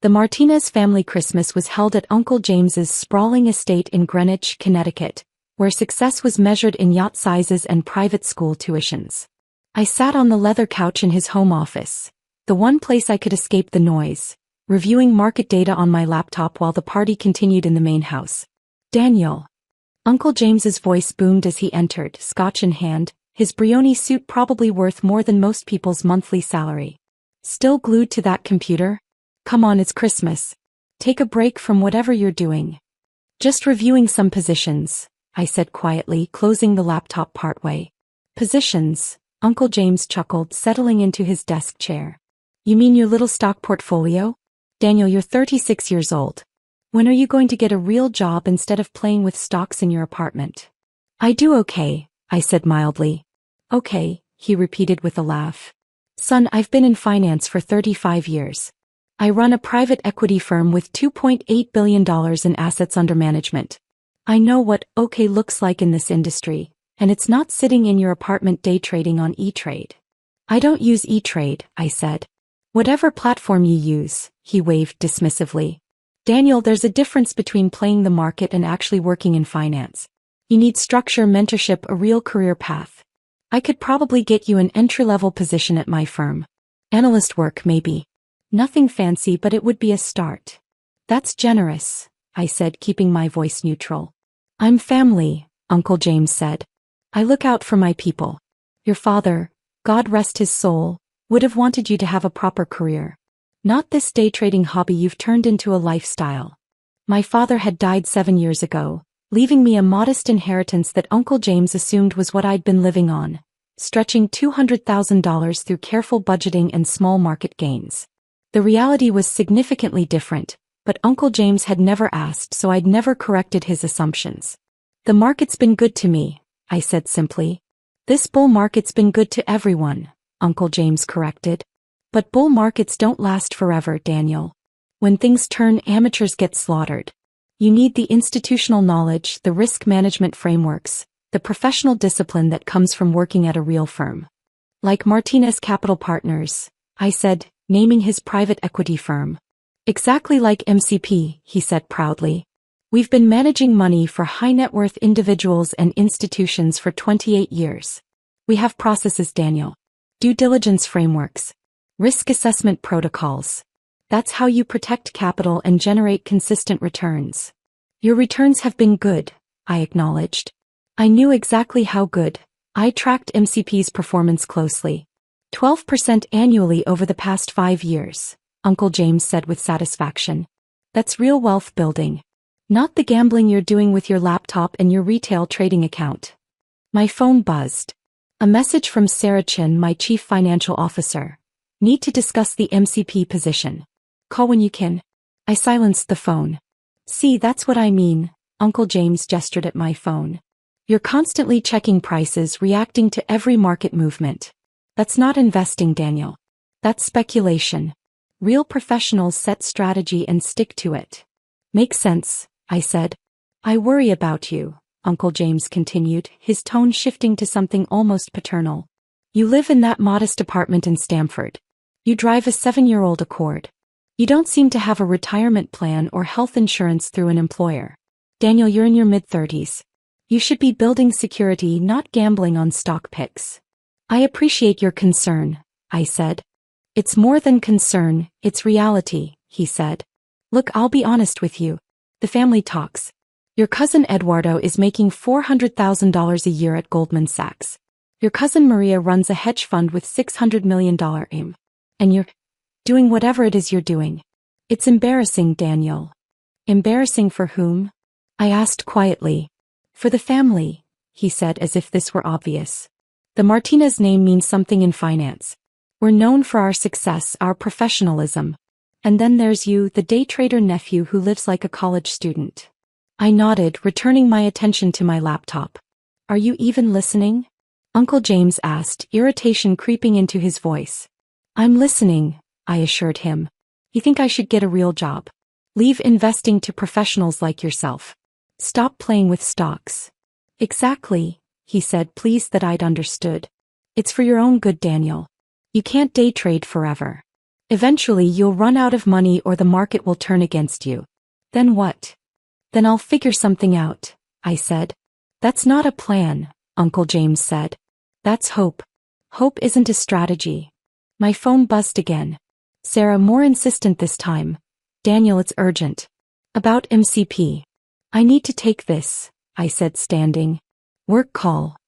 The Martinez family Christmas was held at Uncle James's sprawling estate in Greenwich, Connecticut, where success was measured in yacht sizes and private school tuitions. I sat on the leather couch in his home office, the one place I could escape the noise, reviewing market data on my laptop while the party continued in the main house. "Daniel." Uncle James's voice boomed as he entered, scotch in hand, his Brioni suit probably worth more than most people's monthly salary. "Still glued to that computer? Come on, it's Christmas. Take a break from whatever you're doing." "Just reviewing some positions," I said quietly, closing the laptop partway. "Positions?" Uncle James chuckled, settling into his desk chair. "You mean your little stock portfolio? Daniel, you're 36 years old. When are you going to get a real job instead of playing with stocks in your apartment?" "I do okay," I said mildly. "Okay," he repeated with a laugh. "Son, I've been in finance for 35 years. I run a private equity firm with $2.8 billion in assets under management. I know what okay looks like in this industry, and it's not sitting in your apartment day trading on E-Trade." "I don't use E-Trade," I said. "Whatever platform you use," he waved dismissively. "Daniel, there's a difference between playing the market and actually working in finance. You need structure, mentorship, a real career path. I could probably get you an entry-level position at my firm. Analyst work, maybe. Nothing fancy, but it would be a start." "That's generous," I said, keeping my voice neutral. "I'm family," Uncle James said. "I look out for my people. Your father, God rest his soul, would have wanted you to have a proper career. Not this day trading hobby you've turned into a lifestyle." My father had died 7 years ago, leaving me a modest inheritance that Uncle James assumed was what I'd been living on, stretching $200,000 through careful budgeting and small market gains. The reality was significantly different, but Uncle James had never asked, so I'd never corrected his assumptions. "The market's been good to me," I said simply. "This bull market's been good to everyone," Uncle James corrected. "But bull markets don't last forever, Daniel. When things turn, amateurs get slaughtered. You need the institutional knowledge, the risk management frameworks, the professional discipline that comes from working at a real firm. Like Martinez Capital Partners," I said, naming his private equity firm. "Exactly like MCP," he said proudly. "We've been managing money for high-net-worth individuals and institutions for 28 years. We have processes, Daniel. Due diligence frameworks. Risk assessment protocols. That's how you protect capital and generate consistent returns." "Your returns have been good," I acknowledged. I knew exactly how good. I tracked MCP's performance closely. 12% annually over the past 5 years, Uncle James said with satisfaction. "That's real wealth building. Not the gambling you're doing with your laptop and your retail trading account." My phone buzzed. A message from Sarah Chin, my chief financial officer. "Need to discuss the MCP position. Call when you can." I silenced the phone. "See, that's what I mean," Uncle James gestured at my phone. "You're constantly checking prices, reacting to every market movement. That's not investing, Daniel. That's speculation. Real professionals set strategy and stick to it." "Makes sense," I said. "I worry about you," Uncle James continued, his tone shifting to something almost paternal. "You live in that modest apartment in Stamford. You drive a 7-year-old Accord. You don't seem to have a retirement plan or health insurance through an employer. Daniel, you're in your mid-30s. You should be building security, not gambling on stock picks." "I appreciate your concern," I said. "It's more than concern, it's reality," he said. "Look, I'll be honest with you. The family talks. Your cousin Eduardo is making $400,000 a year at Goldman Sachs. Your cousin Maria runs a hedge fund with $600 million aim. And you're doing whatever it is you're doing. It's embarrassing, Daniel." "Embarrassing for whom?" I asked quietly. "For the family," he said as if this were obvious. "The Martinez name means something in finance. We're known for our success, our professionalism. And then there's you, the day trader nephew who lives like a college student." I nodded, returning my attention to my laptop. "Are you even listening?" Uncle James asked, irritation creeping into his voice. "I'm listening," I assured him. "You think I should get a real job? Leave investing to professionals like yourself. Stop playing with stocks." "Exactly," he said, pleased that I'd understood. "It's for your own good, Daniel. You can't day trade forever. Eventually you'll run out of money or the market will turn against you. Then what? Then I'll figure something out, I said. That's not a plan, Uncle James said. That's hope. Hope isn't a strategy. My phone buzzed again. Sarah, more insistent this time. Daniel, it's urgent. About MCP. I need to take this, I said, standing. Work call.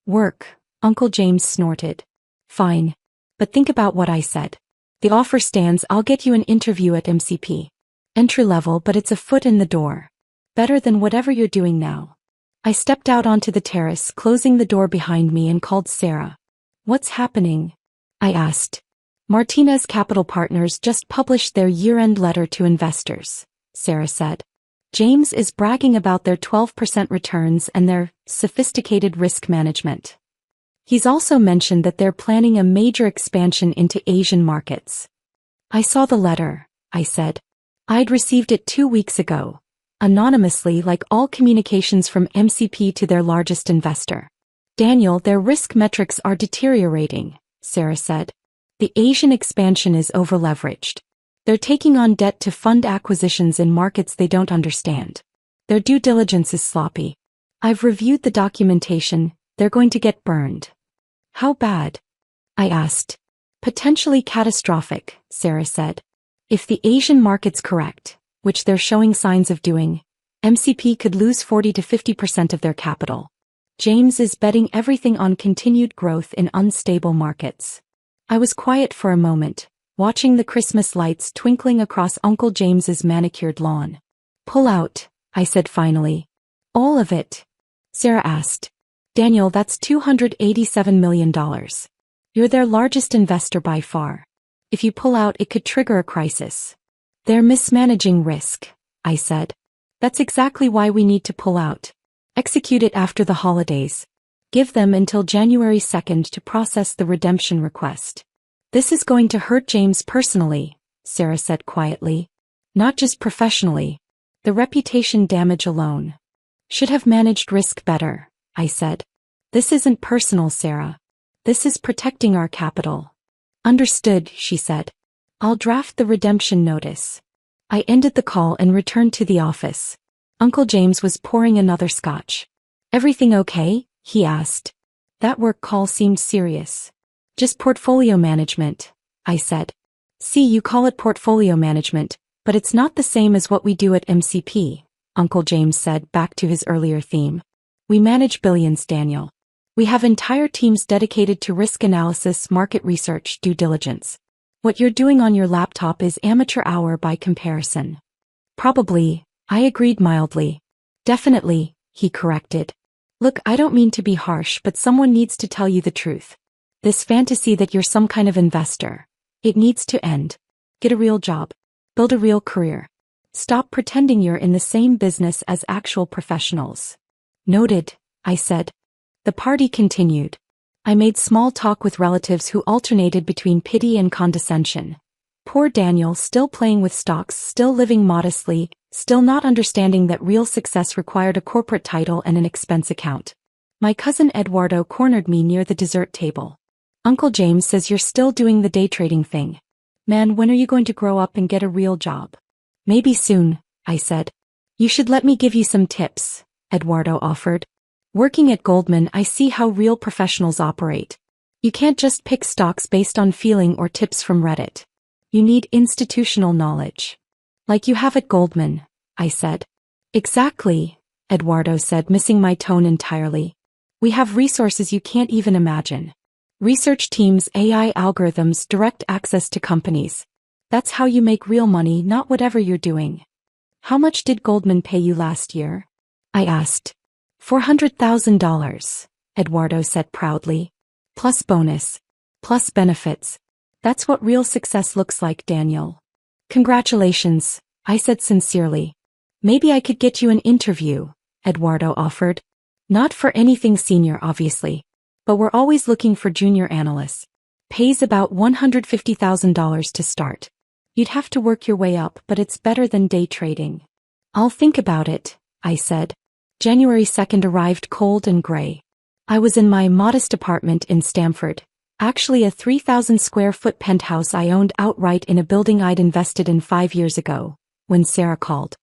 Work, Uncle James snorted. Fine. But think about what I said. The offer stands. I'll get you an interview at MCP. Entry level, but it's a foot in the door. Better than whatever you're doing now. I stepped out onto the terrace, closing the door behind me, and called Sarah. What's happening? I asked. Martinez Capital Partners just published their year-end letter to investors, Sarah said. James is bragging about their 12% returns and their sophisticated risk management. He's also mentioned that they're planning a major expansion into Asian markets. I saw the letter, I said. I'd received it 2 weeks ago, anonymously, like all communications from MCP to their largest investor. Daniel, their risk metrics are deteriorating, Sarah said. The Asian expansion is over-leveraged. They're taking on debt to fund acquisitions in markets they don't understand. Their due diligence is sloppy. I've reviewed the documentation. They're going to get burned. How bad? I asked. Potentially catastrophic, Sarah said. If the Asian market's correct, which they're showing signs of doing, MCP could lose 40 to 50% of their capital. James is betting everything on continued growth in unstable markets. I was quiet for a moment, watching the Christmas lights twinkling across Uncle James's manicured lawn. Pull out, I said finally. All of it? Sarah asked. Daniel, that's $287 million. You're their largest investor by far. If you pull out, it could trigger a crisis. They're mismanaging risk, I said. That's exactly why we need to pull out. Execute it after the holidays. Give them until January 2nd to process the redemption request. This is going to hurt James personally, Sarah said quietly. Not just professionally. The reputation damage alone. Should have managed risk better, I said. This isn't personal, Sarah. This is protecting our capital. Understood, she said. I'll draft the redemption notice. I ended the call and returned to the office. Uncle James was pouring another scotch. Everything okay? He asked. That work call seemed serious. Just portfolio management, I said. See, you call it portfolio management, but it's not the same as what we do at MCP, Uncle James said, back to his earlier theme. We manage billions, Daniel. We have entire teams dedicated to risk analysis, market research, due diligence. What you're doing on your laptop is amateur hour by comparison. Probably, I agreed mildly. Definitely, he corrected. Look, I don't mean to be harsh, but someone needs to tell you the truth. This fantasy that you're some kind of investor. It needs to end. Get a real job. Build a real career. Stop pretending you're in the same business as actual professionals. Noted, I said. The party continued. I made small talk with relatives who alternated between pity and condescension. Poor Daniel, still playing with stocks, still living modestly, still not understanding that real success required a corporate title and an expense account. My cousin Eduardo cornered me near the dessert table. Uncle James says you're still doing the day trading thing. Man, when are you going to grow up and get a real job? Maybe soon, I said. You should let me give you some tips, Eduardo offered. Working at Goldman, I see how real professionals operate. You can't just pick stocks based on feeling or tips from Reddit. You need institutional knowledge. Like you have at Goldman, I said. Exactly, Eduardo said, missing my tone entirely. We have resources you can't even imagine. Research teams, AI algorithms, direct access to companies. That's how you make real money, not whatever you're doing. How much did Goldman pay you last year? I asked. $400,000, Eduardo said proudly. Plus bonus. Plus benefits. That's what real success looks like, Daniel. Congratulations, I said sincerely. Maybe I could get you an interview, Eduardo offered. Not for anything senior, obviously. But we're always looking for junior analysts. Pays about $150,000 to start. You'd have to work your way up, but it's better than day trading. I'll think about it, I said. January 2nd arrived cold and gray. I was in my modest apartment in Stamford, Actually, a 3,000 square foot penthouse I owned outright in a building I'd invested in 5 years ago, when Sarah called.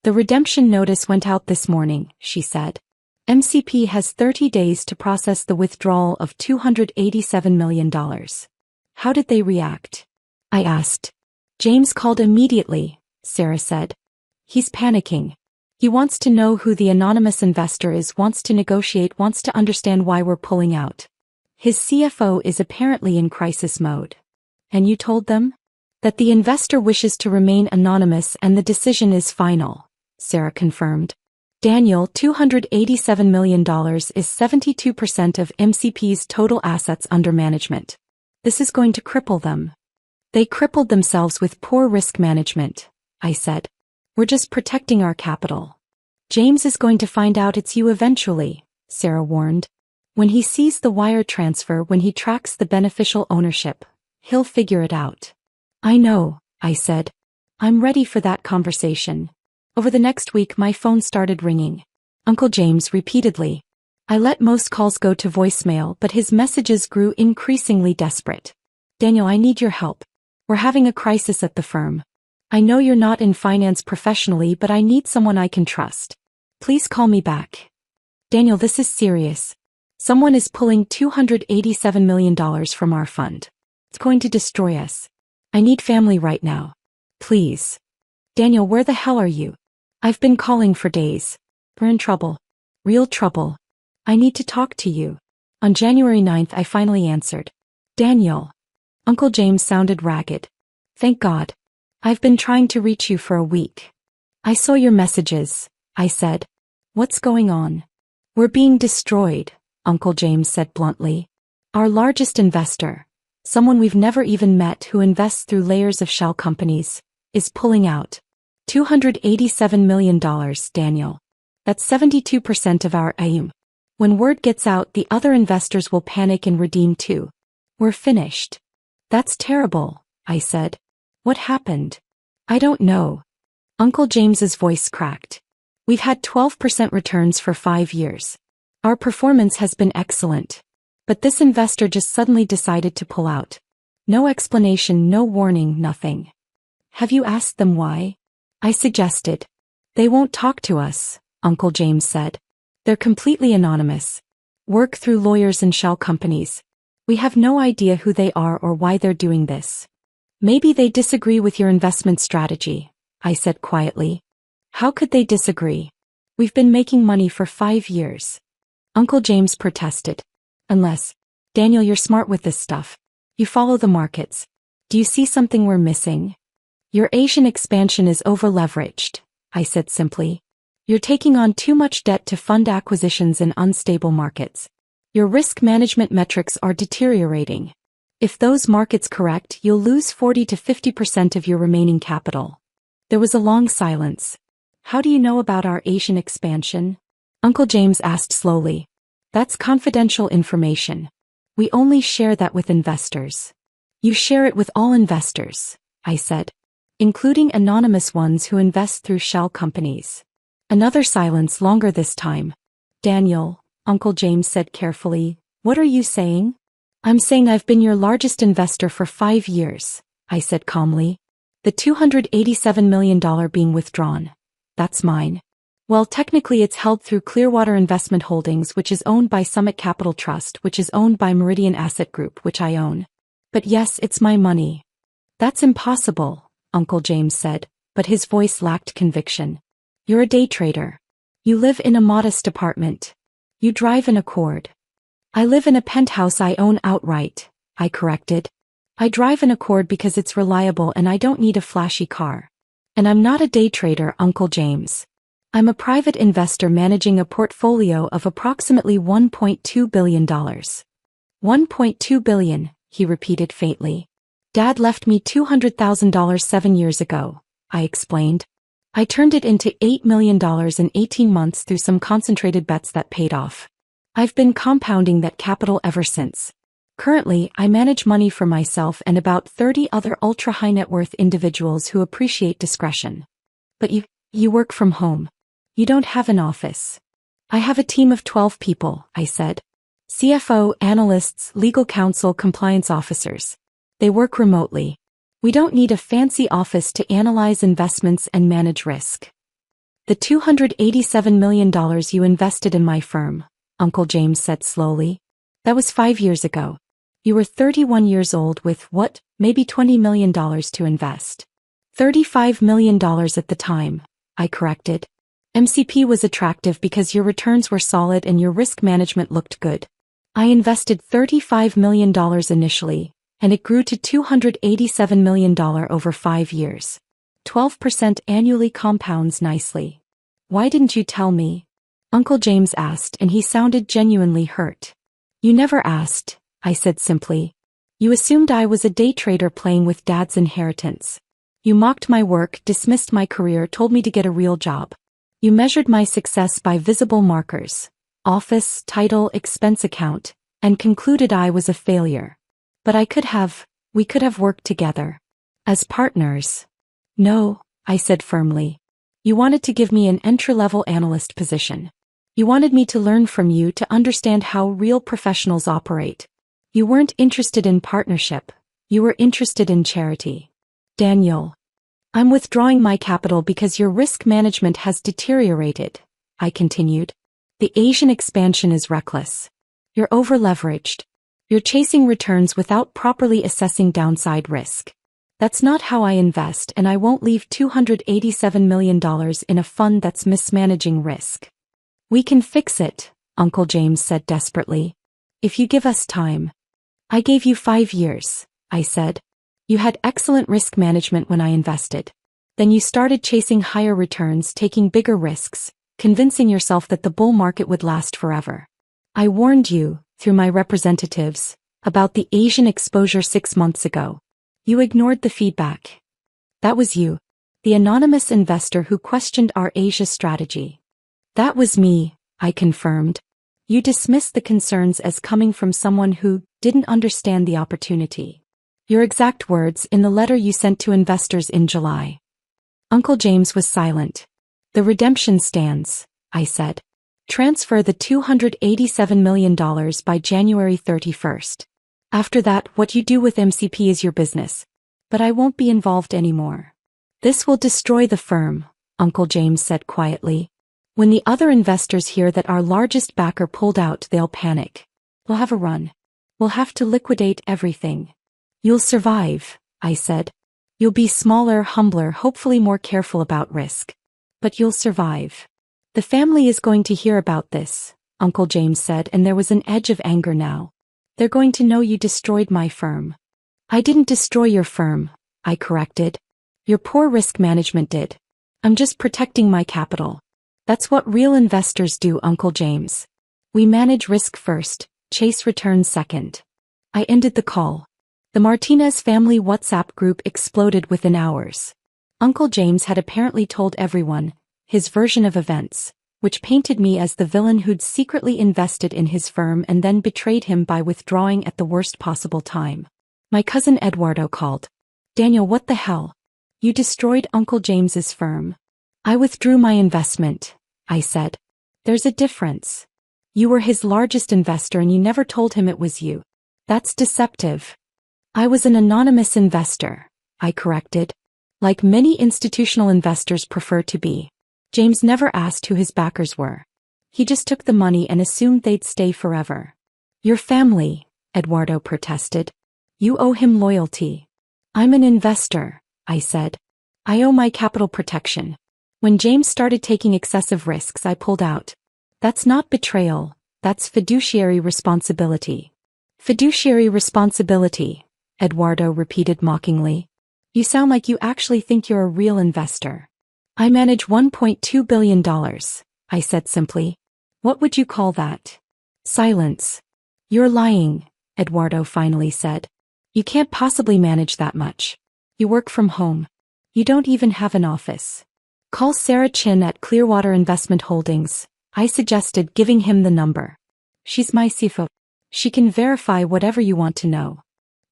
The redemption notice went out this morning, she said. MCP has 30 days to process the withdrawal of $287 million. How did they react? I asked. James called immediately, Sarah said. He's panicking. He wants to know who the anonymous investor is, wants to negotiate, wants to understand why we're pulling out. His CFO is apparently in crisis mode. And you told them? That the investor wishes to remain anonymous and the decision is final, Sarah confirmed. Daniel, $287 million is 72% of MCP's total assets under management. This is going to cripple them. They crippled themselves with poor risk management, I said. We're just protecting our capital. James is going to find out it's you eventually, Sarah warned. When he sees the wire transfer, when he tracks the beneficial ownership, he'll figure it out. I know, I said. I'm ready for that conversation. Over the next week my phone started ringing. Uncle James repeatedly. I let most calls go to voicemail, but his messages grew increasingly desperate. Daniel, I need your help. We're having a crisis at the firm. I know you're not in finance professionally, but I need someone I can trust. Please call me back. Daniel, this is serious. Someone is pulling $287 million from our fund. It's going to destroy us. I need family right now. Please. Daniel, where the hell are you? I've been calling for days. We're in trouble. Real trouble. I need to talk to you. On January 9th I finally answered. Daniel. Uncle James sounded ragged. Thank God. I've been trying to reach you for a week. I saw your messages, I said. What's going on? We're being destroyed, Uncle James said bluntly. Our largest investor, someone we've never even met who invests through layers of shell companies, is pulling out. $287 million, Daniel. That's 72% of our AUM. When word gets out, the other investors will panic and redeem too. We're finished. That's terrible, I said. What happened? I don't know. Uncle James's voice cracked. We've had 12% returns for 5 years. Our performance has been excellent. But this investor just suddenly decided to pull out. No explanation, no warning, nothing. Have you asked them why? I suggested. They won't talk to us, Uncle James said. They're completely anonymous. Work through lawyers and shell companies. We have no idea who they are or why they're doing this. Maybe they disagree with your investment strategy, I said quietly. How could they disagree? We've been making money for 5 years. Uncle James protested. Unless, Daniel, you're smart with this stuff. You follow the markets. Do you see something we're missing? Your Asian expansion is over-leveraged, I said simply. You're taking on too much debt to fund acquisitions in unstable markets. Your risk management metrics are deteriorating. If those markets correct, you'll lose 40 to 50% of your remaining capital. There was a long silence. How do you know about our Asian expansion? Uncle James asked slowly. That's confidential information. We only share that with investors. You share it with all investors, I said, including anonymous ones who invest through shell companies. Another silence, longer this time. Daniel, Uncle James said carefully, what are you saying? I'm saying I've been your largest investor for 5 years, I said calmly. The $287 million being withdrawn. That's mine. Well, technically it's held through Clearwater Investment Holdings, which is owned by Summit Capital Trust, which is owned by Meridian Asset Group, which I own. But yes, it's my money. That's impossible, Uncle James said, but his voice lacked conviction. You're a day trader. You live in a modest apartment. You drive an Accord. I live in a penthouse I own outright, I corrected. I drive an Accord because it's reliable and I don't need a flashy car. And I'm not a day trader, Uncle James. I'm a private investor managing a portfolio of approximately $1.2 billion. $1.2 billion, he repeated faintly. Dad left me $200,000 7 years ago, I explained. I turned it into $8 million in 18 months through some concentrated bets that paid off. I've been compounding that capital ever since. Currently, I manage money for myself and about 30 other ultra-high net worth individuals who appreciate discretion. But you work from home. You don't have an office. I have a team of 12 people, I said. CFO, analysts, legal counsel, compliance officers. They work remotely. We don't need a fancy office to analyze investments and manage risk. The $287 million you invested in my firm, Uncle James said slowly. That was 5 years ago. You were 31 years old with what, maybe $20 million to invest. $35 million at the time, I corrected. MCP was attractive because your returns were solid and your risk management looked good. I invested $35 million initially, and it grew to $287 million over 5 years. 12% annually compounds nicely. Why didn't you tell me? Uncle James asked, and he sounded genuinely hurt. You never asked, I said simply. You assumed I was a day trader playing with Dad's inheritance. You mocked my work, dismissed my career, told me to get a real job. You measured my success by visible markers, office, title, expense account, and concluded I was a failure. But we could have worked together. As partners. No, I said firmly. You wanted to give me an entry-level analyst position. You wanted me to learn from you to understand how real professionals operate. You weren't interested in partnership. You were interested in charity. Daniel. I'm withdrawing my capital because your risk management has deteriorated, I continued. The Asian expansion is reckless. You're over-leveraged. You're chasing returns without properly assessing downside risk. That's not how I invest, and I won't leave $287 million in a fund that's mismanaging risk. We can fix it, Uncle James said desperately. If you give us time. I gave you 5 years, I said. You had excellent risk management when I invested. Then you started chasing higher returns, taking bigger risks, convincing yourself that the bull market would last forever. I warned you, through my representatives, about the Asian exposure 6 months ago. You ignored the feedback. That was you, the anonymous investor who questioned our Asia strategy. That was me, I confirmed. You dismissed the concerns as coming from someone who didn't understand the opportunity. Your exact words in the letter you sent to investors in July. Uncle James was silent. The redemption stands, I said. Transfer the $287 million by January 31st. After that, what you do with MCP is your business. But I won't be involved anymore. This will destroy the firm, Uncle James said quietly. When the other investors hear that our largest backer pulled out, they'll panic. We'll have a run. We'll have to liquidate everything. You'll survive, I said. You'll be smaller, humbler, hopefully more careful about risk. But you'll survive. The family is going to hear about this, Uncle James said, and there was an edge of anger now. They're going to know you destroyed my firm. I didn't destroy your firm, I corrected. Your poor risk management did. I'm just protecting my capital. That's what real investors do, Uncle James. We manage risk first, chase returns second. I ended the call. The Martinez family WhatsApp group exploded within hours. Uncle James had apparently told everyone his version of events, which painted me as the villain who'd secretly invested in his firm and then betrayed him by withdrawing at the worst possible time. My cousin Eduardo called. Daniel, what the hell? You destroyed Uncle James's firm. I withdrew my investment, I said. There's a difference. You were his largest investor and you never told him it was you. That's deceptive. I was an anonymous investor, I corrected. Like many institutional investors prefer to be. James never asked who his backers were. He just took the money and assumed they'd stay forever. Your family, Eduardo protested. You owe him loyalty. I'm an investor, I said. I owe my capital protection. When James started taking excessive risks, I pulled out. That's not betrayal, that's fiduciary responsibility. Fiduciary responsibility, Eduardo repeated mockingly. You sound like you actually think you're a real investor. I manage $1.2 billion, I said simply. What would you call that? Silence. You're lying, Eduardo finally said. You can't possibly manage that much. You work from home. You don't even have an office. Call Sarah Chin at Clearwater Investment Holdings, I suggested, giving him the number. She's my CFO. She can verify whatever you want to know.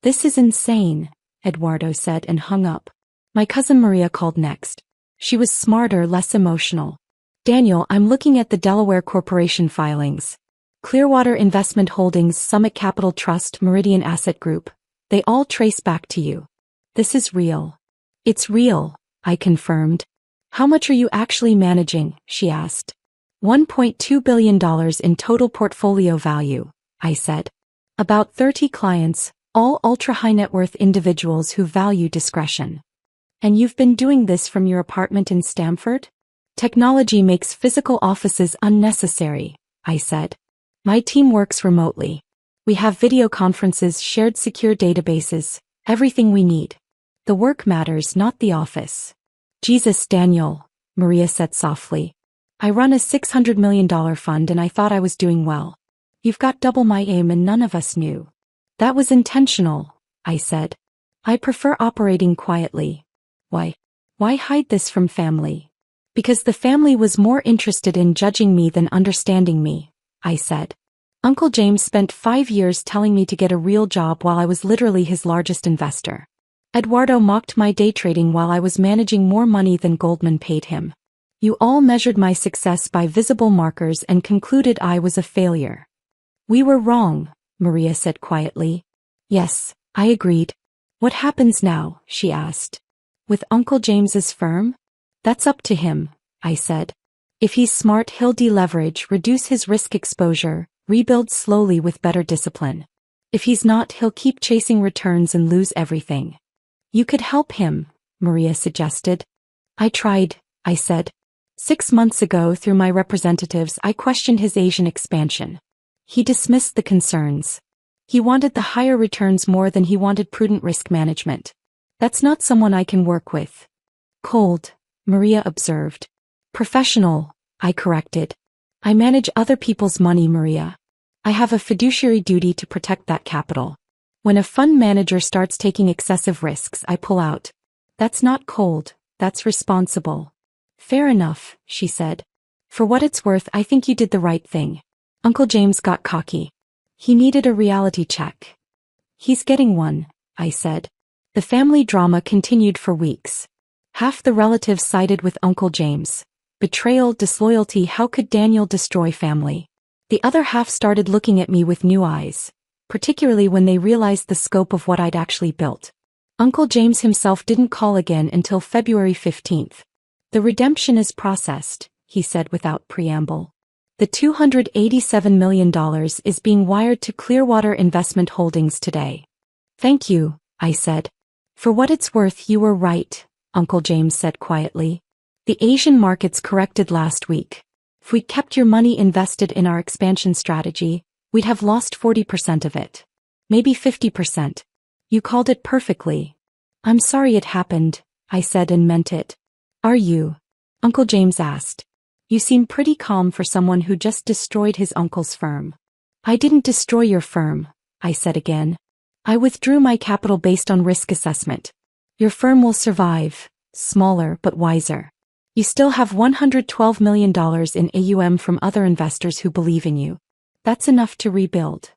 This is insane, Eduardo said and hung up. My cousin Maria called next. She was smarter, less emotional. Daniel, I'm looking at the Delaware Corporation filings. Clearwater Investment Holdings, Summit Capital Trust, Meridian Asset Group. They all trace back to you. This is real. It's real, I confirmed. How much are you actually managing? She asked. $1.2 billion in total portfolio value, I said. About 30 clients, all ultra-high net worth individuals who value discretion. And you've been doing this from your apartment in Stamford? Technology makes physical offices unnecessary, I said. My team works remotely. We have video conferences, shared secure databases, everything we need. The work matters, not the office. Jesus, Daniel, Maria said softly. I run a $600 million fund and I thought I was doing well. You've got double my aim and none of us knew. That was intentional, I said. I prefer operating quietly. Why? Why hide this from family? Because the family was more interested in judging me than understanding me, I said. Uncle James spent 5 years telling me to get a real job while I was literally his largest investor. Eduardo mocked my day trading while I was managing more money than Goldman paid him. You all measured my success by visible markers and concluded I was a failure. We were wrong, Maria said quietly. Yes, I agreed. What happens now? She asked. With Uncle James's firm? That's up to him, I said. If he's smart, he'll deleverage, reduce his risk exposure, rebuild slowly with better discipline. If he's not, he'll keep chasing returns and lose everything. You could help him, Maria suggested. I tried, I said. 6 months ago, through my representatives, I questioned his Asian expansion. He dismissed the concerns. He wanted the higher returns more than he wanted prudent risk management. That's not someone I can work with. Cold, Maria observed. Professional, I corrected. I manage other people's money, Maria. I have a fiduciary duty to protect that capital. When a fund manager starts taking excessive risks, I pull out. That's not cold, that's responsible. Fair enough, she said. For what it's worth, I think you did the right thing. Uncle James got cocky. He needed a reality check. He's getting one, I said. The family drama continued for weeks. Half the relatives sided with Uncle James. Betrayal, disloyalty, how could Daniel destroy family? The other half started looking at me with new eyes, particularly when they realized the scope of what I'd actually built. Uncle James himself didn't call again until February 15th. The redemption is processed, he said without preamble. The $287 million is being wired to Clearwater Investment Holdings today. Thank you, I said. For what it's worth, you were right, Uncle James said quietly. The Asian markets corrected last week. If we kept your money invested in our expansion strategy, we'd have lost 40% of it. Maybe 50%. You called it perfectly. I'm sorry it happened, I said and meant it. Are you? Uncle James asked. You seem pretty calm for someone who just destroyed his uncle's firm. I didn't destroy your firm, I said again. I withdrew my capital based on risk assessment. Your firm will survive, smaller but wiser. You still have $112 million in AUM from other investors who believe in you. That's enough to rebuild.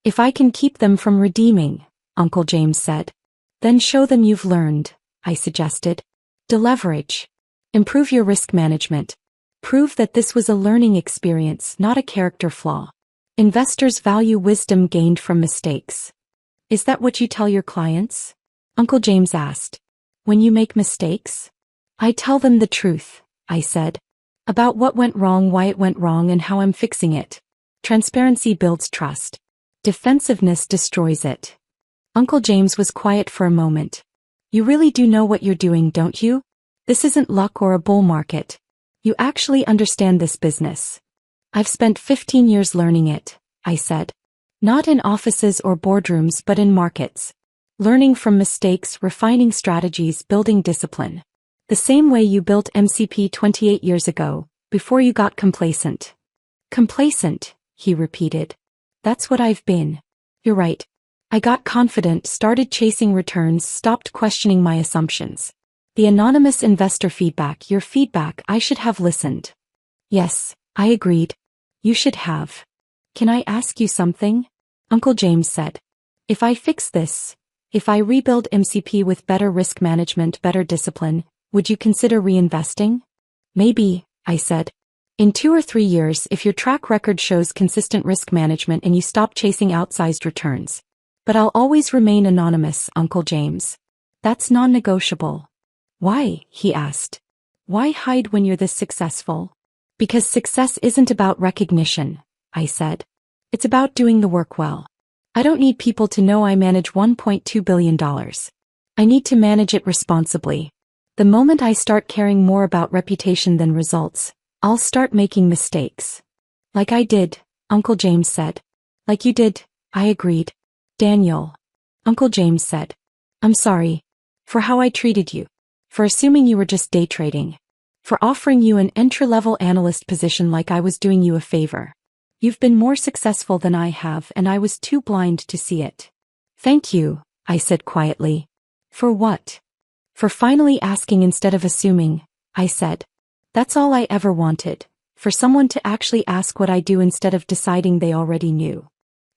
If I can keep them from redeeming, Uncle James said. Then show them you've learned, I suggested. Deleverage. Improve your risk management. Prove that this was a learning experience, not a character flaw. Investors value wisdom gained from mistakes. Is that what you tell your clients? Uncle James asked. When you make mistakes? I tell them the truth, I said. About what went wrong, why it went wrong, and how I'm fixing it. Transparency builds trust. Defensiveness destroys it. Uncle James was quiet for a moment. You really do know what you're doing, don't you? This isn't luck or a bull market. You actually understand this business. I've spent 15 years learning it, I said. Not in offices or boardrooms but in markets. Learning from mistakes, refining strategies, building discipline. The same way you built MCP 28 years ago, before you got complacent. Complacent, he repeated. That's what I've been. You're right. I got confident, started chasing returns, stopped questioning my assumptions. The anonymous investor feedback, your feedback, I should have listened. Yes, I agreed. You should have. Can I ask you something? Uncle James said. If I fix this, if I rebuild MCP with better risk management, better discipline, would you consider reinvesting? Maybe, I said. In 2 or 3 years, if your track record shows consistent risk management and you stop chasing outsized returns. But I'll always remain anonymous, Uncle James. That's non-negotiable. Why? He asked. Why hide when you're this successful? Because success isn't about recognition, I said. It's about doing the work well. I don't need people to know I manage $1.2 billion. I need to manage it responsibly. The moment I start caring more about reputation than results, I'll start making mistakes. Like I did, Uncle James said. Like you did, I agreed. Daniel. Uncle James said. I'm sorry. For how I treated you. For assuming you were just day trading. For offering you an entry-level analyst position like I was doing you a favor. You've been more successful than I have and I was too blind to see it. Thank you, I said quietly. For what? For finally asking instead of assuming, I said. That's all I ever wanted. For someone to actually ask what I do instead of deciding they already knew.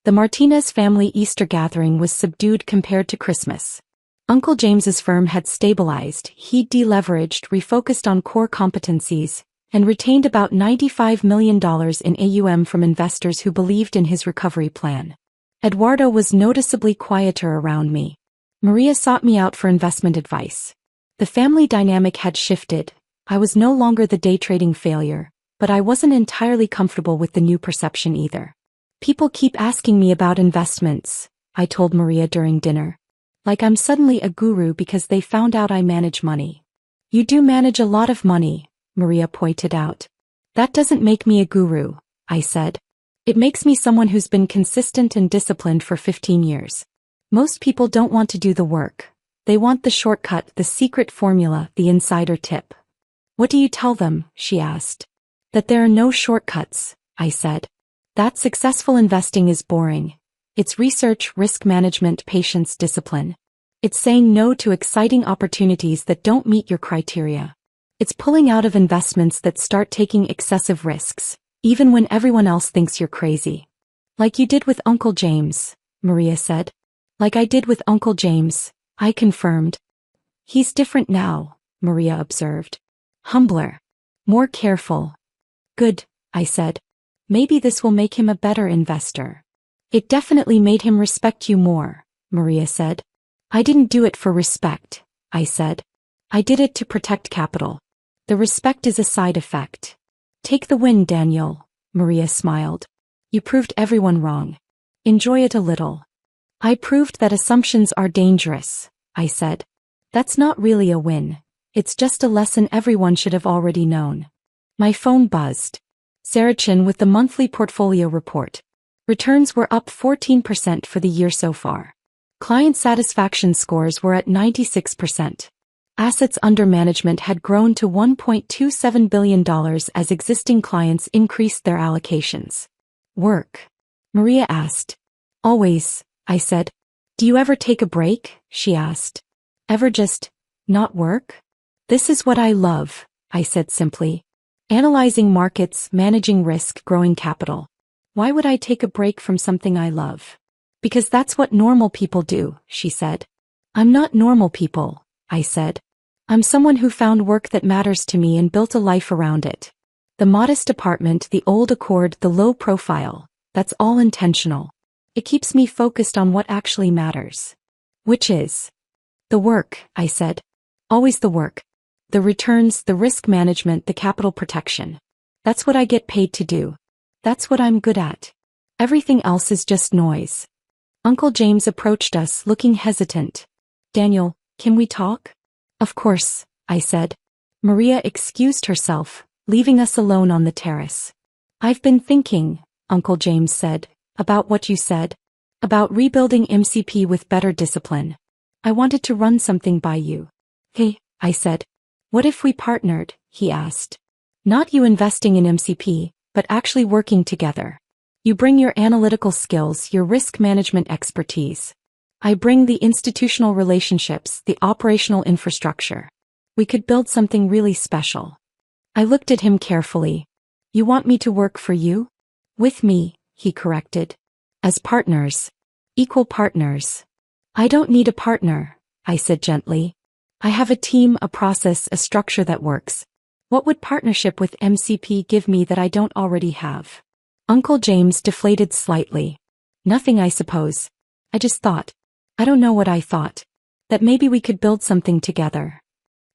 The Martinez family Easter gathering was subdued compared to Christmas. Uncle James's firm had stabilized, he'd deleveraged, refocused on core competencies, and retained about $95 million in AUM from investors who believed in his recovery plan. Eduardo was noticeably quieter around me. Maria sought me out for investment advice. The family dynamic had shifted. I was no longer the day trading failure, but I wasn't entirely comfortable with the new perception either. People keep asking me about investments, I told Maria during dinner. Like I'm suddenly a guru because they found out I manage money. You do manage a lot of money, Maria pointed out. That doesn't make me a guru, I said. It makes me someone who's been consistent and disciplined for 15 years. Most people don't want to do the work. They want the shortcut, the secret formula, the insider tip. What do you tell them? She asked. That there are no shortcuts, I said. That successful investing is boring. It's research, risk management, patience, discipline. It's saying no to exciting opportunities that don't meet your criteria. It's pulling out of investments that start taking excessive risks, even when everyone else thinks you're crazy. Like you did with Uncle James, Maria said. Like I did with Uncle James, I confirmed. He's different now, Maria observed. Humbler. More careful. Good, I said. Maybe this will make him a better investor. It definitely made him respect you more, Maria said. I didn't do it for respect, I said. I did it to protect capital. The respect is a side effect. Take the win, Daniel, Maria smiled. You proved everyone wrong. Enjoy it a little. I proved that assumptions are dangerous, I said. That's not really a win. It's just a lesson everyone should have already known. My phone buzzed. Sarah Chin with the monthly portfolio report. Returns were up 14% for the year so far. Client satisfaction scores were at 96%. Assets under management had grown to $1.27 billion as existing clients increased their allocations. Work? Maria asked. Always, I said. Do you ever take a break? She asked. Ever just not work? This is what I love, I said simply. Analyzing markets, managing risk, growing capital. Why would I take a break from something I love? Because that's what normal people do, she said. I'm not normal people, I said. I'm someone who found work that matters to me and built a life around it. The modest apartment, the old Accord, the low profile, that's all intentional. It keeps me focused on what actually matters. Which is? The work, I said. Always the work. The returns, the risk management, the capital protection. That's what I get paid to do. That's what I'm good at. Everything else is just noise. Uncle James approached us, looking hesitant. Daniel, can we talk? Of course, I said. Maria excused herself, leaving us alone on the terrace. I've been thinking, Uncle James said, about what you said. About rebuilding MCP with better discipline. I wanted to run something by you. Hey, I said. What if we partnered? He asked. Not you investing in MCP, but actually working together. You bring your analytical skills, your risk management expertise. I bring the institutional relationships, the operational infrastructure. We could build something really special. I looked at him carefully. You want me to work for you? With me, he corrected. As partners. Equal partners. I don't need a partner, I said gently. I have a team, a process, a structure that works. What would partnership with MCP give me that I don't already have? Uncle James deflated slightly. Nothing, I suppose. I just thought. I don't know what I thought. That maybe we could build something together.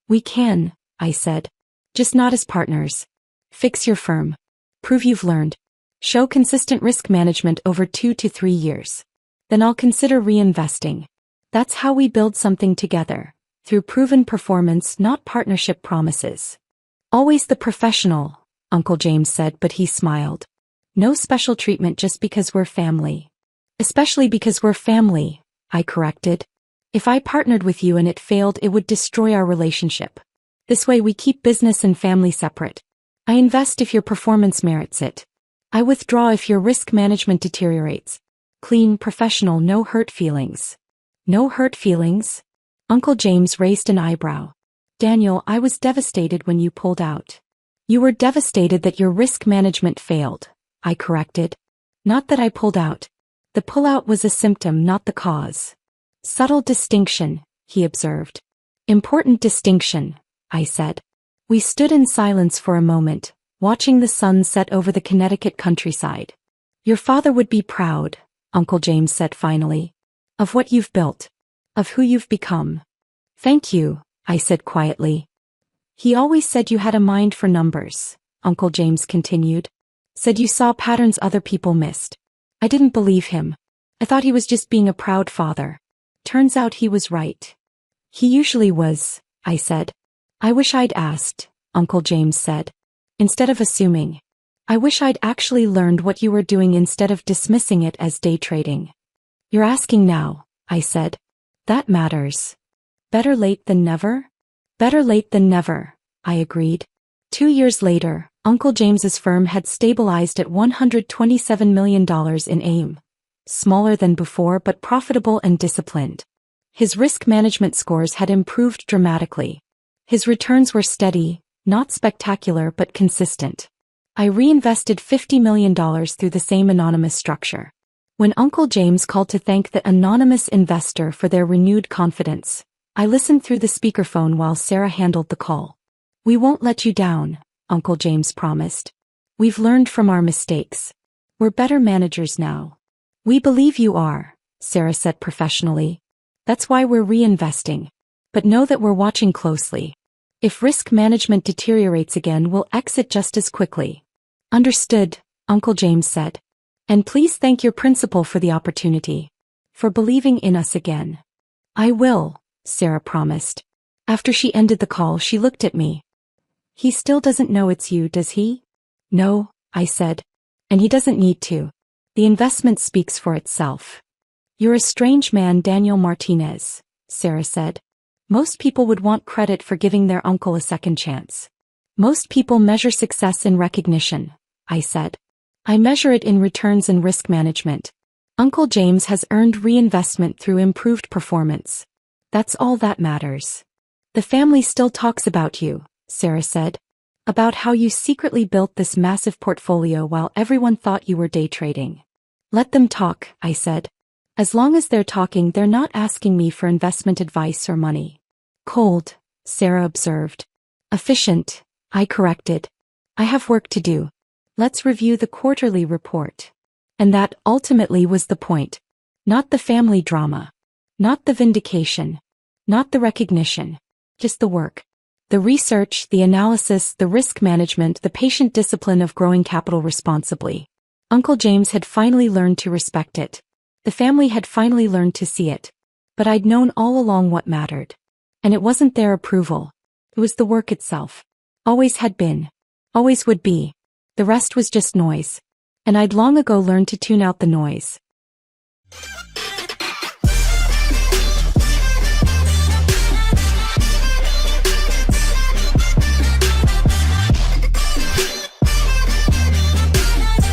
We can, I said. Just not as partners. Fix your firm. Prove you've learned. Show consistent risk management over 2 to 3 years. Then I'll consider reinvesting. That's how we build something together. Through proven performance, not partnership promises. Always the professional, Uncle James said, but he smiled. No special treatment just because we're family. Especially because we're family, I corrected. If I partnered with you and it failed, it would destroy our relationship. This way we keep business and family separate. I invest if your performance merits it. I withdraw if your risk management deteriorates. Clean, professional, no hurt feelings. No hurt feelings? Uncle James raised an eyebrow. Daniel, I was devastated when you pulled out. You were devastated that your risk management failed, I corrected. Not that I pulled out. The pullout was a symptom, not the cause. Subtle distinction, he observed. Important distinction, I said. We stood in silence for a moment, watching the sun set over the Connecticut countryside. Your father would be proud, Uncle James said finally. Of what you've built. Of who you've become. Thank you, I said quietly. He always said you had a mind for numbers, Uncle James continued. Said you saw patterns other people missed. I didn't believe him. I thought he was just being a proud father. Turns out he was right. He usually was, I said. I wish I'd asked, Uncle James said. Instead of assuming. I wish I'd actually learned what you were doing instead of dismissing it as day trading. You're asking now, I said. That matters. Better late than never? Better late than never, I agreed. 2 years later, Uncle James's firm had stabilized at $127 million in AUM. Smaller than before but profitable and disciplined. His risk management scores had improved dramatically. His returns were steady, not spectacular but consistent. I reinvested $50 million through the same anonymous structure. When Uncle James called to thank the anonymous investor for their renewed confidence, I listened through the speakerphone while Sarah handled the call. We won't let you down, Uncle James promised. We've learned from our mistakes. We're better managers now. We believe you are, Sarah said professionally. That's why we're reinvesting. But know that we're watching closely. If risk management deteriorates again, we'll exit just as quickly. Understood, Uncle James said. And please thank your principal for the opportunity. For believing in us again. I will, Sarah promised. After she ended the call, she looked at me. He still doesn't know it's you, does he? No, I said. And he doesn't need to. The investment speaks for itself. You're a strange man, Daniel Martinez, Sarah said. Most people would want credit for giving their uncle a second chance. Most people measure success in recognition, I said. I measure it in returns and risk management. Uncle James has earned reinvestment through improved performance. That's all that matters. The family still talks about you, Sarah said. About how you secretly built this massive portfolio while everyone thought you were day trading. Let them talk, I said. As long as they're talking, they're not asking me for investment advice or money. Cold, Sarah observed. Efficient, I corrected. I have work to do. Let's review the quarterly report. And that ultimately was the point. Not the family drama. Not the vindication. Not the recognition. Just the work. The research, the analysis, the risk management, the patient discipline of growing capital responsibly. Uncle James had finally learned to respect it. The family had finally learned to see it. But I'd known all along what mattered. And it wasn't their approval. It was the work itself. Always had been. Always would be. The rest was just noise. And I'd long ago learned to tune out the noise.